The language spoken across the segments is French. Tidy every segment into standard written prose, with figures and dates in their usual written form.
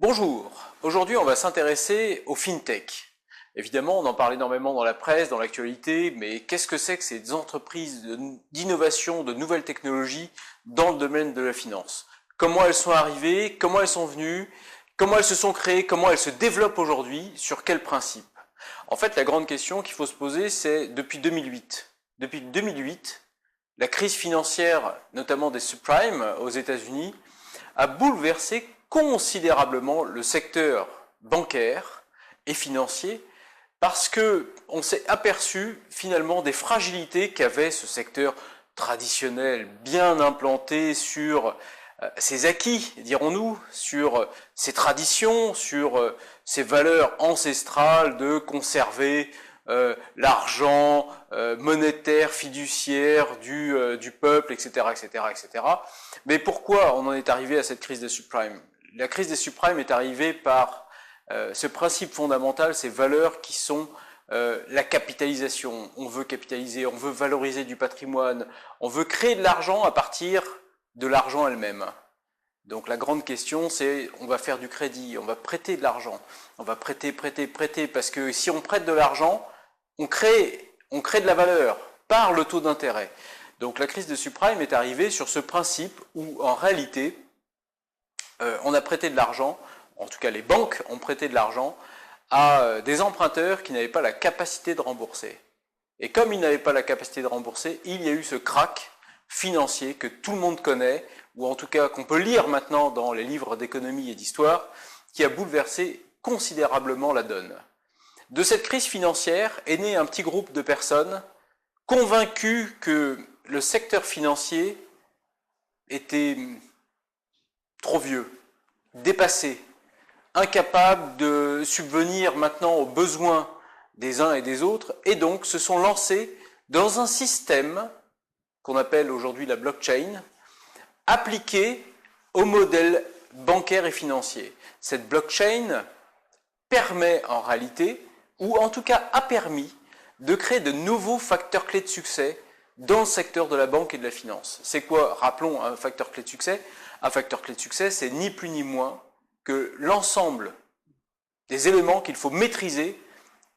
Bonjour, aujourd'hui on va s'intéresser au FinTech. Évidemment, on en parle énormément dans la presse, dans l'actualité, mais qu'est-ce que c'est que ces entreprises d'innovation, de nouvelles technologies dans le domaine de la finance? Comment elles sont arrivées, comment elles sont venues, comment elles se sont créées, comment elles se développent aujourd'hui, sur quels principes? En fait, la grande question qu'il faut se poser, c'est depuis 2008. Depuis 2008, la crise financière, notamment des subprimes aux États-Unis, a bouleversé considérablement le secteur bancaire et financier parce que on s'est aperçu finalement des fragilités qu'avait ce secteur traditionnel bien implanté sur ses acquis, dirons-nous, sur ses traditions, sur ses valeurs ancestrales de conserver l'argent monétaire, fiduciaire du peuple, etc., etc., etc. Mais pourquoi on en est arrivé à cette crise des subprimes? La crise des subprimes est arrivée par ce principe fondamental, ces valeurs qui sont la capitalisation. On veut capitaliser, on veut valoriser du patrimoine, on veut créer de l'argent à partir de l'argent elle-même. Donc la grande question, c'est on va faire du crédit, on va prêter de l'argent, on va prêter, parce que si on prête de l'argent, on crée de la valeur par le taux d'intérêt. Donc la crise de subprime est arrivée sur ce principe où en réalité, on a prêté de l'argent, en tout cas les banques ont prêté de l'argent à des emprunteurs qui n'avaient pas la capacité de rembourser. Et comme ils n'avaient pas la capacité de rembourser, il y a eu ce krach financier que tout le monde connaît, ou en tout cas qu'on peut lire maintenant dans les livres d'économie et d'histoire, qui a bouleversé considérablement la donne. De cette crise financière est né un petit groupe de personnes convaincus que le secteur financier était trop vieux, dépassé, incapable de subvenir maintenant aux besoins des uns et des autres, et donc se sont lancés dans un système qu'on appelle aujourd'hui la blockchain, appliqué au modèle bancaire et financier. Cette blockchain permet en réalité, ou en tout cas a permis, de créer de nouveaux facteurs clés de succès dans le secteur de la banque et de la finance. C'est quoi, rappelons, un facteur clé de succès? Un facteur clé de succès, c'est ni plus ni moins que l'ensemble des éléments qu'il faut maîtriser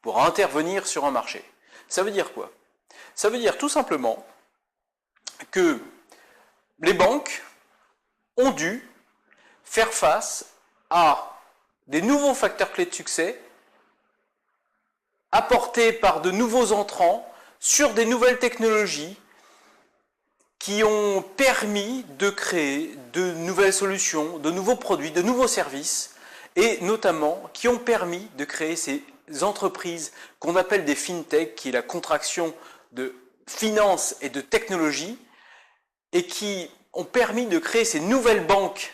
pour intervenir sur un marché. Ça veut dire quoi? Ça veut dire tout simplement que les banques ont dû faire face à des nouveaux facteurs clés de succès apportés par de nouveaux entrants sur des nouvelles technologies qui ont permis de créer de nouvelles solutions, de nouveaux produits, de nouveaux services, et notamment qui ont permis de créer ces entreprises qu'on appelle des fintech, qui est la contraction de finance et de technologie, et qui ont permis de créer ces nouvelles banques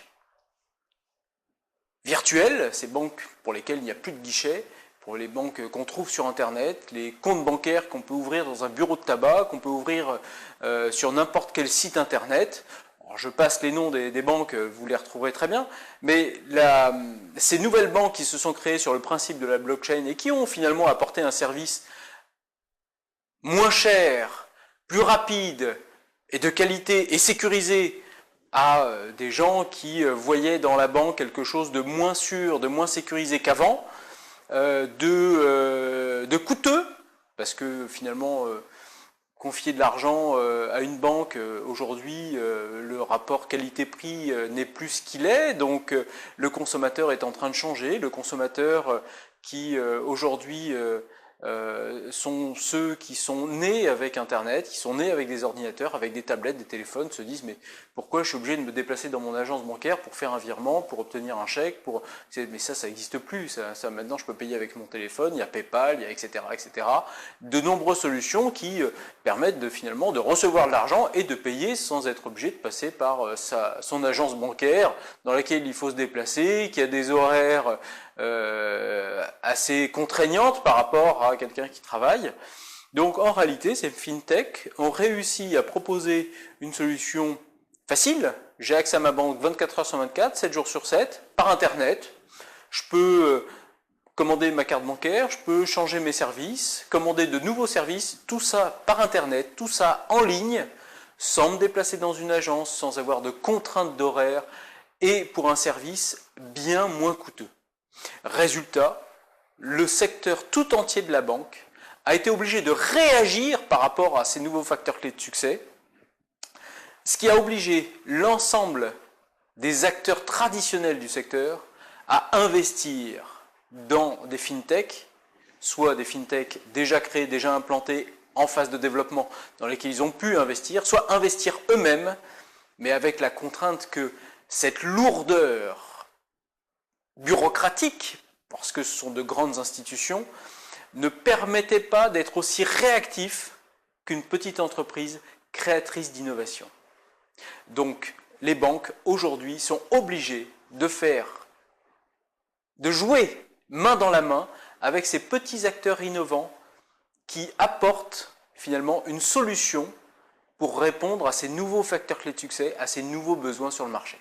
virtuelles, ces banques pour lesquelles il n'y a plus de guichet, pour les banques qu'on trouve sur Internet, les comptes bancaires qu'on peut ouvrir dans un bureau de tabac, qu'on peut ouvrir sur n'importe quel site Internet. Alors, je passe les noms des banques, vous les retrouverez très bien, mais ces nouvelles banques qui se sont créées sur le principe de la blockchain et qui ont finalement apporté un service moins cher, plus rapide et de qualité et sécurisé à des gens qui voyaient dans la banque quelque chose de moins sûr, de moins sécurisé qu'avant, de coûteux, parce que finalement confier de l'argent à une banque aujourd'hui, le rapport qualité-prix n'est plus ce qu'il est, donc le consommateur est en train de changer, le consommateur qui aujourd'hui sont ceux qui sont nés avec Internet, qui sont nés avec des ordinateurs, avec des tablettes, des téléphones, se disent mais pourquoi je suis obligé de me déplacer dans mon agence bancaire pour faire un virement, pour obtenir un chèque, mais ça n'existe plus, ça maintenant je peux payer avec mon téléphone, il y a PayPal, il y a etc., etc. De nombreuses solutions qui permettent finalement de recevoir de l'argent et de payer sans être obligé de passer par son agence bancaire dans laquelle il faut se déplacer, qui a des horaires assez contraignantes par rapport à quelqu'un qui travaille. Donc en réalité, ces fintech ont réussi à proposer une solution facile. J'ai accès à ma banque 24 heures sur 24, 7 jours sur 7, par Internet. Je peux commander ma carte bancaire, je peux changer mes services, commander de nouveaux services, tout ça par Internet, tout ça en ligne, sans me déplacer dans une agence, sans avoir de contraintes d'horaire, et pour un service bien moins coûteux. Résultat, le secteur tout entier de la banque a été obligé de réagir par rapport à ces nouveaux facteurs clés de succès, ce qui a obligé l'ensemble des acteurs traditionnels du secteur à investir dans des fintechs, soit des fintechs déjà créés, déjà implantés, en phase de développement, dans lesquels ils ont pu investir, soit investir eux-mêmes, mais avec la contrainte que cette lourdeur bureaucratique, parce que ce sont de grandes institutions, ne permettait pas d'être aussi réactif qu'une petite entreprise créatrice d'innovation. Donc, les banques, aujourd'hui, sont obligées de jouer main dans la main avec ces petits acteurs innovants qui apportent finalement une solution pour répondre à ces nouveaux facteurs clés de succès, à ces nouveaux besoins sur le marché.